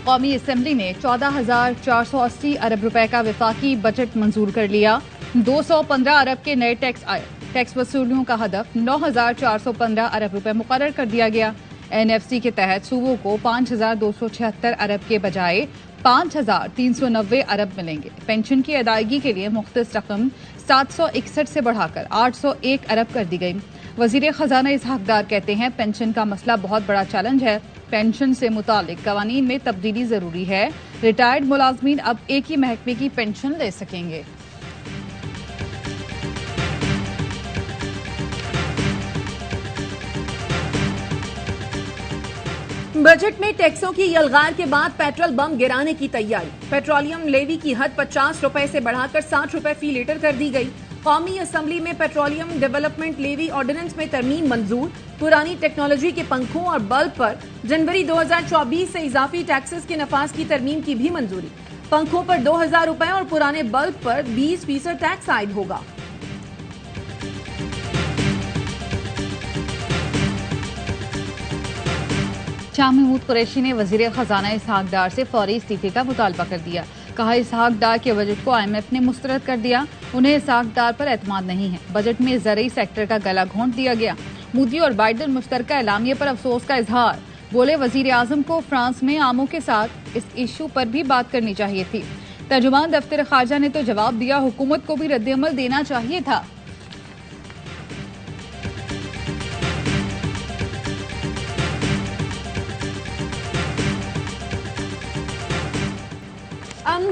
कौमी असम्बली ने 14,480 अरब रुपए का वफाकी बजट मंजूर कर लिया। 215 अरब के नए टैक्स आए। टैक्स वसूलियों का हदफ 9,415 अरब रुपए मुकर्रर कर दिया गया। NFC के तहत सूबों को 5,276 अरब के बजाय 5,390 अरब मिलेंगे। पेंशन की अदायगी के लिए मुख्तस रकम 761 से बढ़ाकर 801 अरब कर दी गई। वजीर खजाना इसहाक डार कहते हैं, पेंशन का मसला बहुत बड़ा चैलेंज है। पेंशन से मुतालिक कवानीन में तब्दीली जरूरी है। रिटायर्ड मुलाजमीन अब एक ही महकमे की पेंशन ले सकेंगे। बजट में टैक्सों की यलगार के बाद पेट्रोल बम गिराने की तैयारी। पेट्रोलियम लेवी की हद 50 रुपए से बढ़ाकर 60 रुपए फी लीटर कर दी गई। कौमी असम्बली में पेट्रोलियम डेवलपमेंट लेवी ऑर्डिनेंस में तरमीम मंजूर। पुरानी टेक्नोलॉजी के पंखों और बल्ब पर जनवरी 2024 से इजाफी टैक्सेस के नफाज की तरमीम की भी मंजूरी। पंखों पर 2,000 रुपए और पुराने बल्ब पर 20% टैक्स आयद होगा। शाह महमूद कुरैशी ने वजीर खजाना इसहाक डार से फौरी इस्तीफे का मुतालबा कर दिया। कहा, इसहाक डार के बजट को IMF ने मुस्तरद कर दिया। उन्हें इसहाक डार पर एतमाद नहीं है। बजट में ज़रई सेक्टर का गला घोंट दिया गया। मोदी और बाइडन मुश्तरका एलामिया पर अफसोस का इजहार। बोले, वजीर आजम को फ्रांस में आमों के साथ इस इशू पर भी बात करनी चाहिए थी। तर्जुमान दफ्तर खारजा ने तो जवाब दिया, हुकूमत को भी रद्द-ए-अमल देना चाहिए था।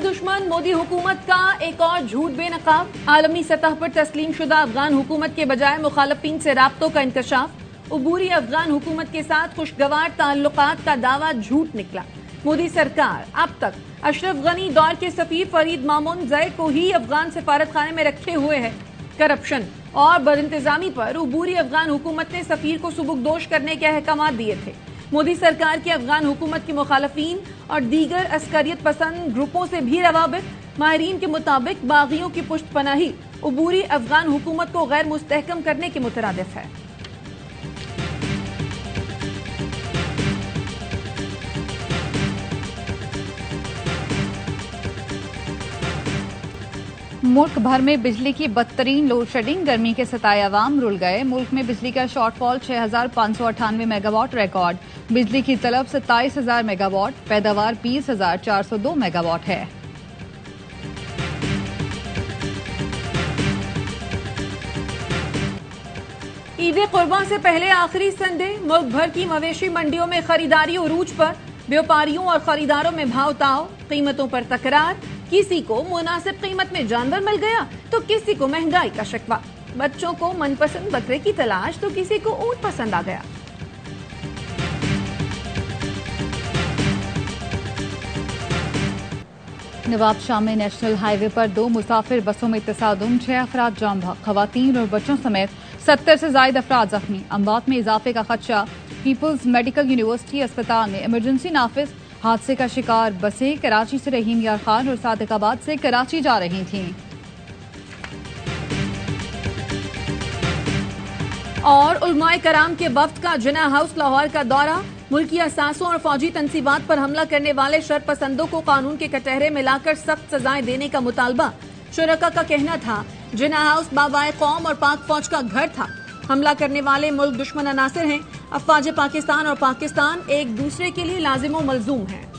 दुश्मन मोदी हुकूमत का एक और झूठ बेनकाब। आलमी सतह पर तस्लीम शुदा अफगान हुकूमत के बजाय मुखालफिन से राब्तों का इंकशाफ। उबूरी अफगान हुकूमत के साथ खुशगवार ताल्लुकात का दावा झूठ निकला। मोदी सरकार अब तक अशरफ गनी दौर के सफीर फरीद मामून जय को ही अफगान सिफारत खाने में रखे हुए है। करप्शन और बदइंतजामी पर उबूरी अफगान हुकूमत ने सफीर को सुबुकदोश करने के अहकाम दिए थे। मोदी सरकार की अफगान हुकूमत के मुखालफीन और दीगर अस्करियत पसंद ग्रुपों से भी रवाबित। माहिरीन के मुताबिक बागियों की पुष्टपनाही उबूरी अफगान हुकूमत को गैर मुस्तहकम करने के मुतरादिफ है। मुल्क भर में बिजली की बदतरीन लोड शेडिंग। गर्मी के सताए अवाम रुल गए। मुल्क में बिजली का शॉर्टफॉल 6,598 मेगावाट रिकॉर्ड। बिजली की तलब 27,000 मेगावाट। पैदावार 20,402 मेगावाट है। ईद कुर्बान से पहले आखिरी संडे। मुल्क भर की मवेशी मंडियों में खरीदारी उरूज पर। व्यापारियों और खरीदारों में भाव ताव। कीमतों पर तकरार। किसी को मुनासिब कीमत में जानवर मिल गया तो किसी को महंगाई का शिकवा। बच्चों को मनपसंद बकरे की तलाश तो किसी को ऊंट पसंद आ गया। नवाब शाह में नेशनल हाईवे पर 2 मुसाफिर बसों में तसादुम। 6 अफराद जाम बहक। खवातीन और बच्चों समेत 70 से ज्यादा अफराद जख्मी। अमवात में इजाफे का खदशा। पीपल्स मेडिकल यूनिवर्सिटी अस्पताल में इमरजेंसी नाफिज। हादसे का शिकार बसें कराची से रहीम यार खान और सादिकाबाद से कराची जा रही थीं। और उलमाए कराम के वफ्द का जिन्ना हाउस लाहौर का दौरा। मुल्की असासों और फौजी तंसीबात पर हमला करने वाले शरपसंदों को कानून के कटहरे में लाकर सख्त सजाएं देने का मुतालबा। शुरका का कहना था, जिन्ना हाउस बाबाए कौम और पाक फौज का घर था। हमला करने वाले मुल्क दुश्मन अनासिर हैं। अफवाज पाकिस्तान और पाकिस्तान एक दूसरे के लिए लाजिम व मलजूम हैं।